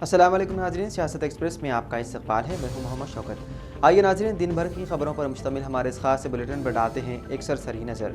अस्सलाम वालेकुम नाज़रीन, सियासत एक्सप्रेस में आपका इस्तकबाल है। मैं हूं मोहम्मद शौकत। आइए नाज़रीन, दिन भर की खबरों पर मुश्तमिल हमारे इस खास बुलेटिन पर डालते हैं एक सरसरी नज़र।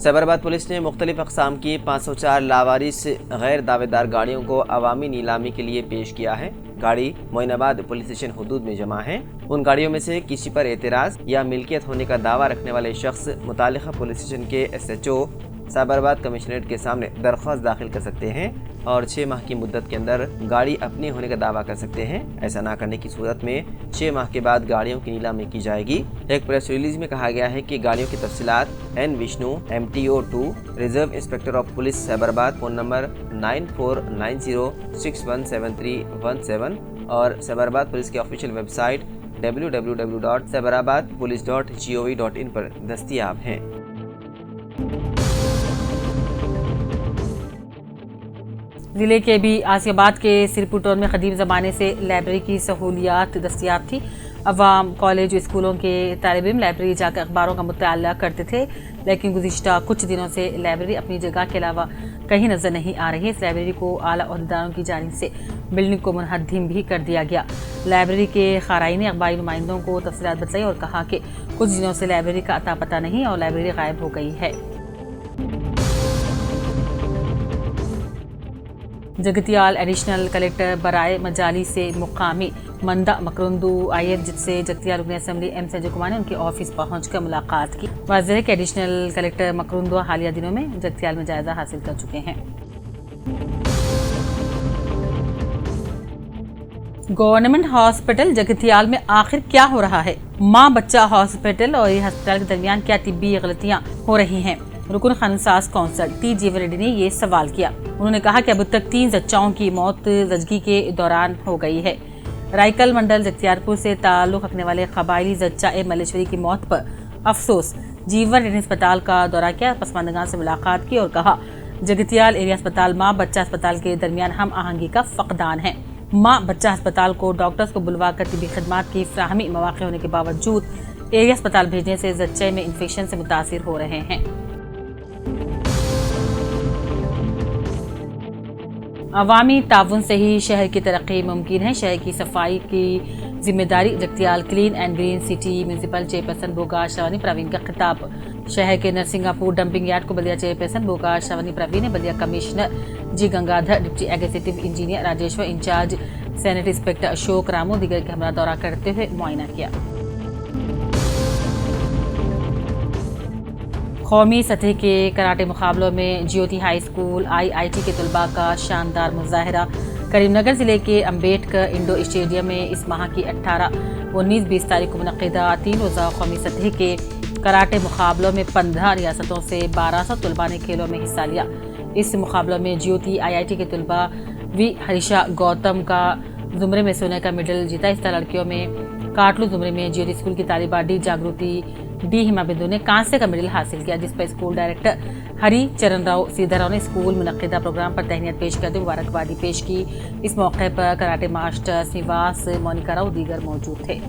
सैबराबाद पुलिस ने मुख्तलिफ अक़साम की 504 लावारिस गैर दावेदार गाड़ियों को अवामी नीलामी के लिए पेश किया है। गाड़ी मोइनाबाद पुलिस स्टेशन हुदूद में जमा है। उन गाड़ियों में से किसी पर एतराज़ या मिल्कियत होने का दावा रखने वाले शख्स मुतालिका पुलिस स्टेशन के SHO सैबराबाद कमिश्नरेट के सामने दरख्वास्त दाखिल कर सकते हैं और 6 माह की मुद्दत के अंदर गाड़ी अपनी होने का दावा कर सकते हैं। ऐसा ना करने की सूरत में 6 माह के बाद गाड़ियों की नीलामी की जाएगी। एक प्रेस रिलीज में कहा गया है कि गाड़ियों की तफसीलात N Vishnu MTO2 reserve inspector of police Cyberabad, phone number 9490617317 और सैबराबाद पुलिस की ऑफिशियल वेबसाइट www.sabarabadpolice.gov.in पर दस्तियाब हैं। ज़िले के भी आसियाबाद के सिरपुर में कदीम ज़माने से लाइब्रेरी की सहूलियात दस्तियाब थी। अवाम, कॉलेज, स्कूलों के तालिब इल्म लाइब्रेरी जाकर अखबारों का मुताला करते थे, लेकिन गुज़िश्ता कुछ दिनों से लाइब्रेरी अपनी जगह के अलावा कहीं नज़र नहीं आ रही है। इस लाइब्रेरी को आला ओहदेदारों की जानिब से बिल्डिंग को मुनहदम भी कर दिया गया। लाइब्रेरी के ख़ाराई ने अखबारी नुमाइंदों को तफसीलात बताई और कहा कि कुछ दिनों से लाइब्रेरी का अता पता नहीं और लाइब्रेरी गायब हो गई है। जगतियाल एडिशनल कलेक्टर बराए मजाली से मुकामी मंदा मकरुंदू आयत जिससे जगतियाल रुकन असम्बली M संजय कुमार ने उनके ऑफिस पहुंचकर मुलाकात की। वाज़ेह है कि एडिशनल कलेक्टर मकरुंदू हालिया दिनों में जगतियाल में जायजा हासिल कर चुके हैं। गवर्नमेंट हॉस्पिटल जगतियाल में आखिर क्या हो रहा है? माँ बच्चा हॉस्पिटल और ये अस्पताल के दरमियान क्या तिब्बी गलतियाँ हो रही हैं? रुकन खानसाज कौंसल T जीवन रेड्डी ने ये सवाल किया। उन्होंने कहा कि अब तक 3 जच्चाओं की मौत जजगी के दौरान हो गई है। रायकल मंडल जगतियारपुर से ताल्लुक रखने वाले कबायली जच्चा ए मलेश्वरी की मौत पर अफसोस। जीवन रेड्डी अस्पताल का दौरा किया, पसमानदगान से मुलाकात की और कहा जगतियाल एरिया अस्पताल माँ बच्चा अस्पताल के दरमियान हम आहंगी का फकदान है। माँ बच्चा अस्पताल को डॉक्टर्स को बुलवा कर तिब्बी खदमात की फ्राहमी मौके होने के बावजूद एरिया अस्पताल भेजने से जच्चे में इन्फेक्शन से मुतासिर हो रहे हैं। अवामी ताउन से ही शहर की तरक्की मुमकिन है। शहर की सफाई की जिम्मेदारी Jagtial clean and green city municipal chairperson Boga Shavani Praveen का खिताब। शहर के नरसिंगापुर डंपिंग यार्ड को बलिया चेयरपर्सन बोगा शवानी प्रवीण ने बलिया commissioner G Gangadhar, deputy executive engineer Rajeshwar, incharge sanitary inspector Ashok Ramu दीगर के हमरा दौरा करते हुए मुआयना किया। कौमी सतह के कराटे मुकाबलों में ज्योति हाई स्कूल IIT के तलबा का शानदार मुजाहरा। करीमनगर ज़िले के अम्बेडकर इंडोर स्टेडियम में इस माह की 18, 19, 20 तारीख को मुनक़िदा 3 रोज़ा कौमी सतह के कराटे मुकाबलों में 15 रियासतों से 1200 तलबा ने खेलों में हिस्सा लिया। इस मुकाबलों में ज्योति IIT के तलबा V हरीशा गौतम का ज़ुमरे में सोने का मेडल जीता। इस तरह लड़कियों में काटलू ज़ुमरे में ज्योति स्कूल की तालिबा D जागृति D हिमा बिंदु ने कांस्य का मेडल हासिल किया, जिस पर स्कूल डायरेक्टर हरी चरण राव सीधाराव ने स्कूल मुनक़िदा प्रोग्राम पर तहनीत पेश करते हुए मुबारकबादी पेश की। इस मौके पर कराटे मास्टर निवास, मोनिका राव दीगर मौजूद थे।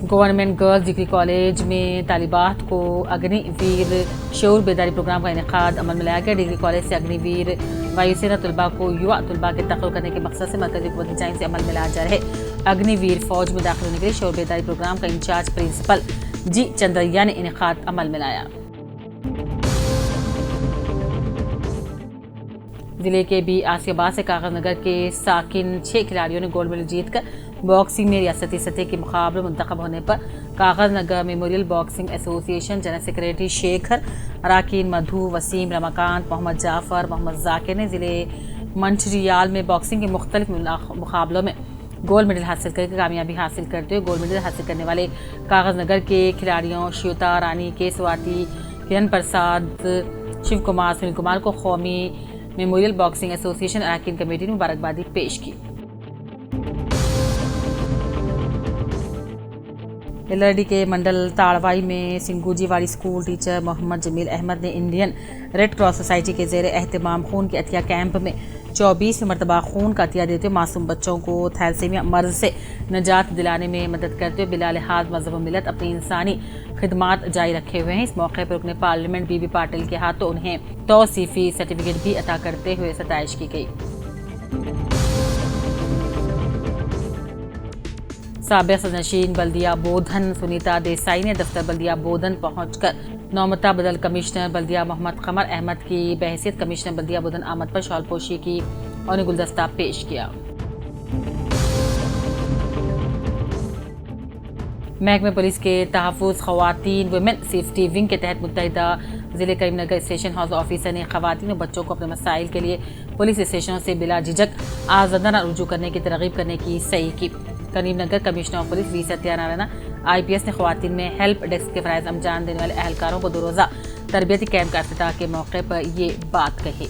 गवर्नमेंट गर्ल्स डिग्री कॉलेज में तालिबात को अग्निवीर शऊर बेदारी प्रोग्राम का इनेकाद अमल में लाया गया। डिग्री कॉलेज से अग्निवीर वायुसेना तलबा को युवा तलबा के तक़र्र करने के मकसद से मरकज़ी हुकूमत की जानिब से अमल में लाया जा रहे अग्निवीर फौज में दाखिल होने के लिए शऊर बेदारी प्रोग्राम का इंचार्ज प्रिंसिपल G चंद्रैया ने इनेकाद अमल में लाया। जिले के भी आसियाबाद से कागज नगर के साकिन 6 खिलाड़ियों ने गोल्ड मेडल जीतकर बॉक्सिंग में रियासती सतह के मुकाबले मुंतखब होने पर Kagaznagar memorial boxing association general secretary Shekhar, अराकीन मधु, वसीम, रमाकांत, मोहम्मद जाफर, मोहम्मद जाकिर ने जिले मंचरियाल में बॉक्सिंग के मुख्तलिफ मुकाबलों में गोल्ड मेडल हासिल करके कामयाबी हासिल करते हुए गोल्ड मेडल हासिल करने वाले कागज नगर के खिलाड़ियों श्वेता रानी, के स्वाति, किरण प्रसाद, शिव कुमार, सुनील कुमार को कौमी मेमोरियल बॉक्सिंग एसोसिएशन अराकीन कमेटी ने मुबारकबादी पेश की। एलआरडी के मंडल ताड़वाई में सिंगूजी वाली स्कूल टीचर मोहम्मद जमील अहमद ने इंडियन रेड क्रॉस सोसाइटी के ज़ेर एहतमाम खून के अतिया कैंप में 24 مرتبہ خون کا عطیہ دیتے ہوئے معصوم بچوں کو تھیلیسیمیا مرض سے نجات دلانے میں مدد کرتے ہوئے بلا لحاظ مذہب و ملت اپنی انسانی خدمات جاری رکھے ہوئے ہیں۔ اس موقع پر رکن پارلیمنٹ بی بی پاٹل کے ہاتھوں انہیں توصیفی سرٹیفکیٹ بھی عطا کرتے ہوئے ستائش کی گئی۔ سابق صدرنشین بلدیہ بودھن سنیتا دیسائی نے دفتر بلدیہ بودھن پہنچ کر نومتا بدل کمشنر بلدیہ محمد قمر احمد کی بحیثیت کمشنر بلدیہ بودھن آمد پر شال پوشی کی اور انہیں گلدستہ پیش کیا۔ محکمہ پولیس کے تحفظ خواتین ویمن سیفٹی ونگ کے تحت متحدہ ضلع کریم نگر اسٹیشن ہاؤس آفیسر نے خواتین اور بچوں کو اپنے مسائل کے لیے پولیس اسٹیشنوں سے بلا جھجک آزادانہ رجوع کرنے کی ترغیب کرنے کی صحیح کی۔ Karimnagar commissioner of police V Satya Narayana IPS نے خواتین میں ہیلپ ڈیسک کے فرائض انجام دینے والے اہلکاروں کو 2 روزہ تربیتی کیمپ کا افتتاح کے موقع پر یہ بات کہی۔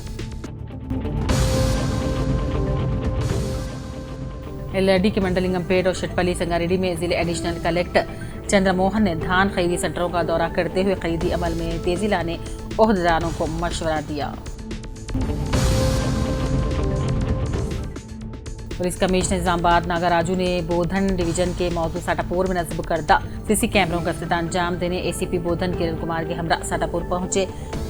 LRD کے منڈلنگم پیٹ اور شٹپلی سنگاریڈی میں ضلع ایڈیشنل کلیکٹر چندر موہن نے دھان خریدی سینٹروں کا دورہ کرتے ہوئے خریدی عمل میں تیزی لانے عہدیداروں کو مشورہ دیا۔ پولیس کمشنر نظام آباد ناگا راجو نے بودھن ڈویژن کے موضوع ساٹاپور میں نصب کردہ CC کیمروں کا افتتاح انجام دینے ACP بودھن کرن کمار کے ہمراہ ساٹاپور پہنچے،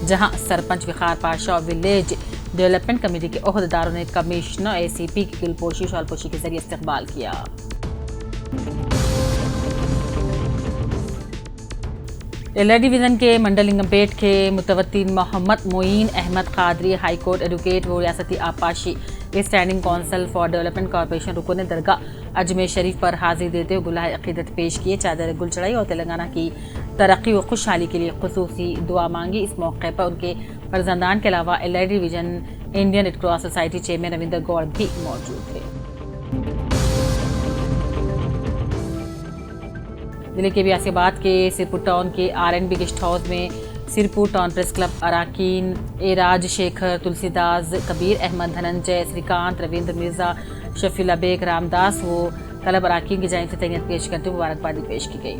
جہاں سرپنچ وقار پاشا اور ولیج ڈیولپمنٹ کمیٹی کے عہدیداروں نے کمشنر ACP کی گل پوشی شال پوشی کے ذریعے استقبال کیا۔ LRD ڈویژن کے منڈلنگم پیٹ کے متوطن Mohammad Moin Ahmed Qadri high court advocate و ریاستی آبپاشی standing counsel for development corporation رکن درگاہ اجمیر شریف پر حاضری دیتے ہوئے گلہائے عقیدت پیش کیے، چادر گل چڑھائی اور تلنگانہ کی ترقی و خوشحالی کے لیے خصوصی دعا مانگی۔ اس موقع پر ان کے فرزندان کے علاوہ LRD division Indian red cross society chairman Ravinder Goud بھی موجود تھے۔ ضلع کے بیاسی آباد کے سرپور ٹاؤن کے RNB گیسٹ ہاؤس میں سرپور ٹاؤن پریس کلب اراکین راج شیکھر تلسی داس کبیر احمد دھننجے سریکانت رویندر مرزا شفیع اللہ بیگ رام داس و کلب اراکین کی جانب سے تہنیت پیش کرتے ہوئے مبارکبادی پیش کی گئی۔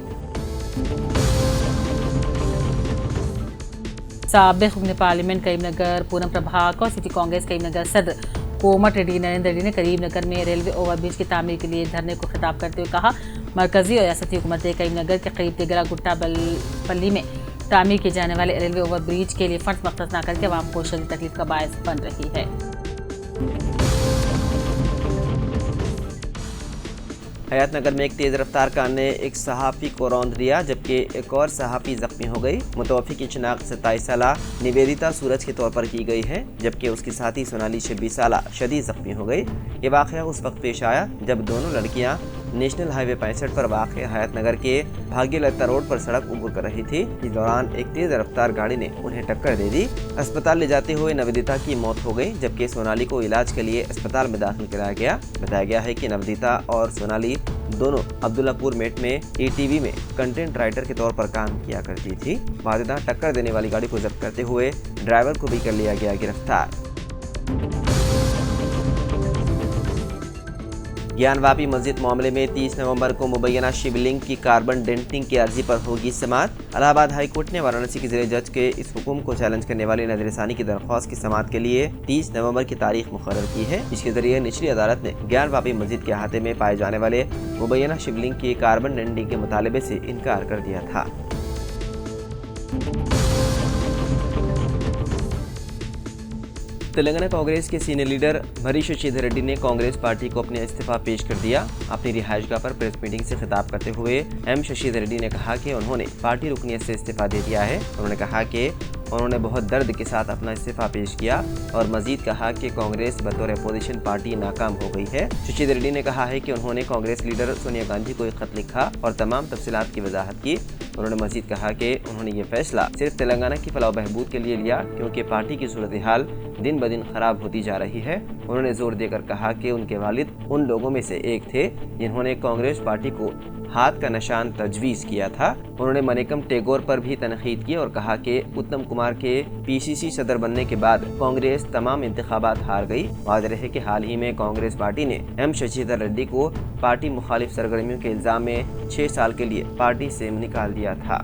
سابق رکن پارلیمنٹ کریم نگر پونم پربھاکر سٹی کانگریس کریم نگر صدر کومٹ ریڈی نریندر ریڈی نے کریم نگر میں ریلوے اوور برج کی تعمیر کے لیے دھرنے کو خطاب کرتے ہوئے کہا، مرکزی اور ریاستی حکومتیں کریم نگر کے قریب تیگرا گٹا پلی میں تعمیر کیے جانے والے ریلوے اوور برج کے لیے فنڈز مختص نہ کر کے عوام کو شدید تکلیف کا باعث بن رہی ہے۔ حیات نگر میں ایک تیز رفتار کار نے ایک صحافی کو روند دیا، جبکہ ایک اور صحافی زخمی ہو گئی۔ متوفی کی شناخت 27 سالہ نویدیتا سورج کے طور پر کی گئی ہے، جبکہ اس کی ساتھی سونالی 26 سالہ شدید زخمی ہو گئی۔ یہ واقعہ اس وقت پیش آیا جب دونوں لڑکیاں نیشنل ہائی وے 65 پر واقع حیات نگر کے بھاگیہ لتا روڈ پر سڑک عبور کر رہی تھی۔ اس دوران ایک تیز رفتار گاڑی نے انہیں ٹکر دے دی۔ اسپتال لے جاتے ہوئے نویدیتا کی موت ہو گئی، جبکہ سونالی کو علاج کے لیے اسپتال میں داخل کرایا گیا۔ بتایا گیا ہے کہ نویدیتا اور سونالی دونوں عبداللہ پور میٹ میں ETV میں کنٹینٹ رائٹر کے طور پر کام کیا کرتی تھی۔ واردہ ٹکر دینے والی گاڑی کو ضبط کرتے ہوئے ڈرائیور کو بھی کر لیا گیا گرفتار۔ گیان واپی مسجد معاملے میں 30 نومبر کو مبینہ شیو لنگ کی کاربن ڈینٹنگ کی عرضی پر ہوگی سماعت۔ الہ آباد ہائی کورٹ نے وارانسی کے ضلع جج کے اس حکم کو چیلنج کرنے والی نظر ثانی کی درخواست کی سماعت کے لیے 30 نومبر کی تاریخ مقرر کی ہے، جس کے ذریعے نچلی عدالت نے گیان واپی مسجد کے احاطے میں پائے جانے والے مبینہ شیو لنگ کی کاربن ڈینٹنگ کے مطالبے سے انکار کر دیا تھا۔ تلنگانہ کانگریس کے سینئر لیڈر بھری ششیدھر ریڈی نے کانگریس پارٹی کو اپنے استعفیٰ پیش کر دیا۔ اپنی رہائش گاہ پر پریس میٹنگ سے خطاب کرتے ہوئے ششیدھر ریڈی نے کہا کہ انہوں نے پارٹی رکنیت سے استعفیٰ دے دیا ہے۔ انہوں نے کہا کہ انہوں نے بہت درد کے ساتھ اپنا استعفیٰ پیش کیا اور مزید کہا کہ کانگریس بطور اپوزیشن پارٹی ناکام ہو گئی ہے۔ ششیدھر ریڈی نے کہا ہے کہ انہوں نے کانگریس لیڈر سونیا گاندھی کو ایک خط لکھا اور تمام تفصیلات کی وضاحت کی۔ انہوں نے مزید کہا کہ انہوں نے یہ فیصلہ صرف تلنگانہ کی فلاح و بہبود کے لیے لیا، کیونکہ پارٹی کی صورتحال دن بدن خراب ہوتی جا رہی ہے۔ انہوں نے زور دے کر کہا کہ ان کے والد ان لوگوں میں سے ایک تھے جنہوں نے کانگریس پارٹی کو ہاتھ کا نشان تجویز کیا تھا۔ انہوں نے منیکم ٹیگور پر بھی تنقید کی اور کہا کہ اتم کمار کے PCC صدر بننے کے بعد کانگریس تمام انتخابات ہار گئی۔ واضح ہے کہ حال ہی میں کانگریس پارٹی نے ششیدھر ریڈی کو پارٹی مخالف سرگرمیوں کے الزام میں 6 سال کے لیے پارٹی سے نکال دیا تھا۔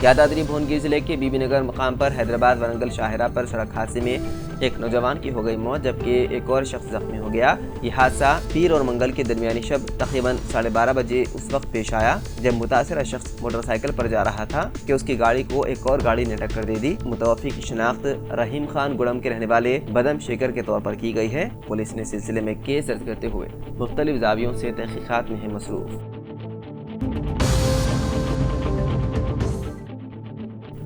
यादाद्री भुवनगिर जिले के बीबी नगर मकाम पर हैदराबाद वरंगल शाहरा पर सड़क हादसे में एक नौजवान की हो गई मौत जबकि एक और शख्स जख्मी हो गया। ये हादसा पीर और मंगल के दरमियानी शब तकरीबन 12:30 बजे उस वक्त पेश आया जब मुतासिरा शख्स मोटरसाइकिल पर जा रहा था कि उसकी गाड़ी को एक और गाड़ी ने टक्कर दे दी। मुतवफ़ी की शिनाख्त रहीम खान गुड़म के रहने वाले बदम शेखर के तौर पर की गई है। पुलिस ने सिलसिले में केस दर्ज करते हुए मुख्तलिफ ज़ावियों से तहक़ीक़ात में है मसरूफ़।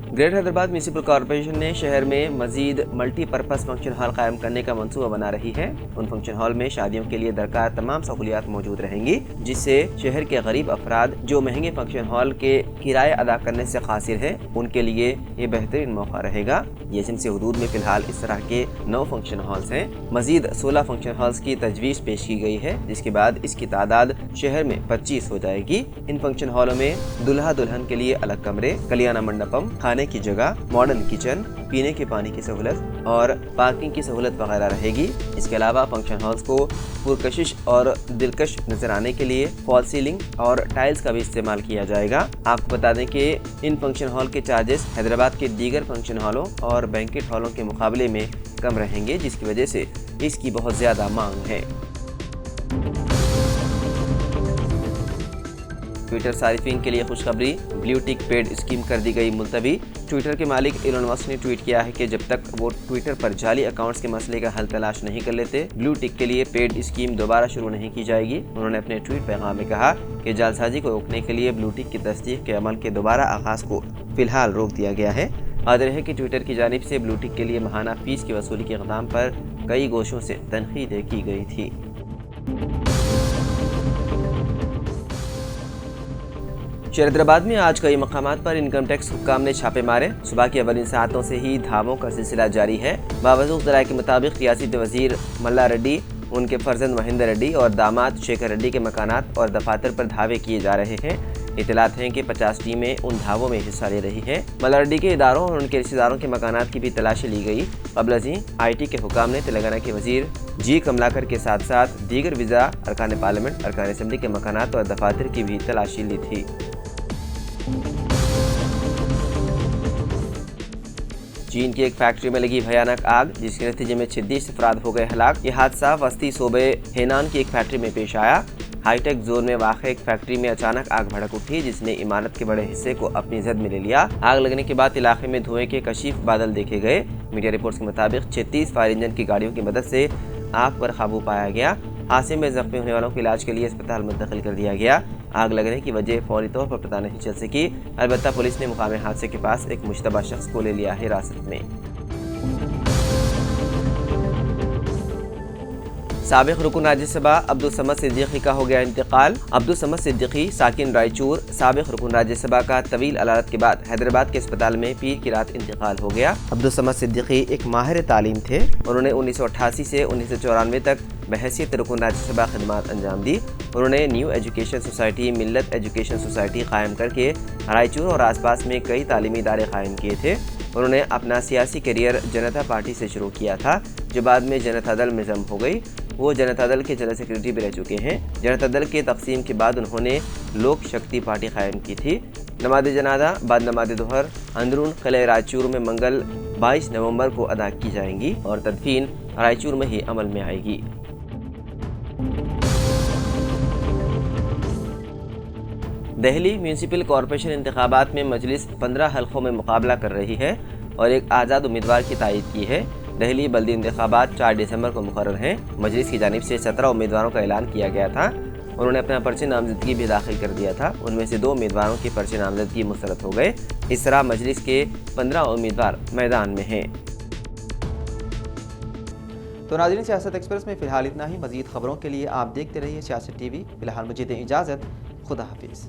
ग्रेटर हैदराबाद म्यूनिसिपल कॉरपोरेशन ने शहर में मजीद मल्टीपर्पज़ फंक्शन हॉल कायम करने का मंसूबा बना रही है। उन फंक्शन हॉल में शादियों के लिए दरकार तमाम सहूलियात मौजूद रहेंगी, जिससे शहर के गरीब अफराद जो महंगे फंक्शन हॉल के किराए अदा करने से कासिर है उनके लिए ये बेहतरीन मौका रहेगा। एजेंसी हुदूद में फिलहाल इस तरह के 9 फंक्शन हॉल्स हैं। मजीद 16 फंक्शन हॉल्स की तजवीज़ पेश की गई है, जिसके बाद इसकी तादाद शहर में 25 हो जाएगी। इन फंक्शन हॉलों में दुल्हा दुल्हन के लिए अलग कमरे, कल्याण मंडपम, खाने की जगह, मॉडर्न किचन, पीने के पानी की सहूलत और पार्किंग की सहूलत वगैरह रहेगी। इसके अलावा फंक्शन हॉल्स को पुरकशिश और दिलकश नजर आने के लिए फॉल सीलिंग और टाइल्स का भी इस्तेमाल किया जाएगा। आपको बता दें कि इन फंक्शन हॉल के चार्जेस हैदराबाद के दीगर फंक्शन हॉलों और बैंकेट हॉलों के मुकाबले में कम रहेंगे, जिसकी वजह से इसकी बहुत ज़्यादा मांग है। ट्विटर सारिफिन के लिए खुशखबरी, ब्लू टिक पेड स्कीम कर दी गई मुलतवी। ट्विटर के मालिक एलन मस्क ने ट्वीट किया है कि जब तक वो ट्विटर पर जाली अकाउंट्स के मसले का हल तलाश नहीं कर लेते, ब्लू टिक के लिए पेड स्कीम दोबारा शुरू नहीं की जाएगी। उन्होंने अपने ट्वीट पैगाम में कहा कि जालसाजी को रोकने के लिए ब्लू टिक की तस्दीक के अमल के दोबारा आगाज़ को फिलहाल रोक दिया गया है। हाजिर है कि ट्विटर की जानिब से ब्लू टिक के लिए माहाना फीस की वसूली के इक़दाम पर कई गोशों से तनकीदें की गई थी। हैदराबाद में आज कई मकामात पर इनकम टैक्स हुक्काम ने छापे मारे। सुबह की अवलिन सातों से ही धावों का सिलसिला जारी है। बावजूद ज़राए के मुताबिक रियासती वज़ीर मल्ला रेड्डी, उनके फर्जंद महेंद्र रेड्डी और दामाद शेखर रेड्डी के मकानात और दफातर पर धावे किए जा रहे हैं। इतलात हैं कि 50 टीमें उन धावों में हिस्सा ले रही हैं। मल्ला रेड्डी के इदारों और उनके रिश्तेदारों के मकानात की भी तलाशी ली गई। क़ब्ल अज़ीं IT के हुक्काम ने तेलंगाना के वज़ीर जी कमलाकर के साथ साथ दीगर विज़रा, अरकान पार्लियामेंट, अरकान असम्बली के मकानात और दफातर की भी तलाशी ली थी। चीन की एक फैक्ट्री में लगी भयानक आग, जिसके नतीजे में 36 अफराद हो गए हलाक। यह हादसा वस्ती सूबे हेनान की एक फैक्ट्री में पेश आया। हाईटेक जोन में वाक़ एक फैक्ट्री में अचानक आग भड़क उठी, जिसने इमारत के बड़े हिस्से को अपनी जद में ले लिया। आग लगने के बाद इलाके में धुएं के कशीफ बादल देखे गए। मीडिया रिपोर्ट्स के मुताबिक 36 फायर इंजन की गाड़ियों की मदद से आग पर काबू पाया गया। हादसे में जख्मी होने वालों को इलाज के लिए अस्पताल मुंतकिल कर दिया गया। आग लगने की वजह फौरी तौर पर पता नहीं चल सकी। अलबत्ता पुलिस ने मुकामी हादसे के पास एक मुश्तबा शख्स को ले लिया है हिरासत में। साबिक रुकन राज्यसभा अब्दुल समद सिद्दीकी का हो गया इंतकाल। अब्दुल समद सिद्दीकी साकिन रायचूर साबिक रुकन राज्यसभा का तवील अलालत के बाद हैदराबाद के अस्पताल में पीर की रात इंतकाल हो गया। अब्दुल समद सिद्दीकी एक माहिर तालीम थे। उन्होंने 1988 से 1994 तक बहैसियत रुकन राज्यसभा खिदमात अंजाम दी। उन्होंने न्यू एजुकेशन सोसाइटी, मिल्लत एजुकेशन सोसाइटी कायम करके रायचूर और आसपास में कई तालीमी इदारे कायम किए थे। उन्होंने अपना सियासी करियर जनता पार्टी से शुरू किया था, जो बाद में जनता दल में जम हो गई। वो जनता दल के जनरल सेक्रेटरी भी रह चुके हैं। जनता दल के तकसीम के बाद उन्होंने लोक शक्ति पार्टी कायम की थी। नमाज जनाजा बाद नमाज दोहर अंदरून किले रायचूर में मंगल 22 नवंबर को अदा की जाएंगी और तदफीन रायचूर में ही अमल में आएगी। दिल्ली म्यूनिसिपल कॉरपोरेशन इंतखाबात में मजलिस 15 हल्कों में मुकाबला कर रही है और एक आज़ाद उम्मीदवार की तायीद की है। दिल्ली बल्दी इंतखाबात 4 दिसंबर को मुकर्रर हैं। मजलिस की जानिब से 17 उम्मीदवारों का ऐलान किया गया था। उन्होंने अपना पर्चे नामजदगी भी दाखिल कर दिया था। उनमें से 2 उम्मीदवारों की पर्चे नामजदगी मुस्तरद हो गए। इस तरह मजलिस के 15 उम्मीदवार मैदान में हैं। तो नाज़रीन, सियासत एक्सप्रेस में फ़िलहाल इतना ही। मज़ीद खबरों के लिए आप देखते रहिए सियासत TV। फ़िलहाल मुझे दें इजाज़त। खुदा हाफिज़।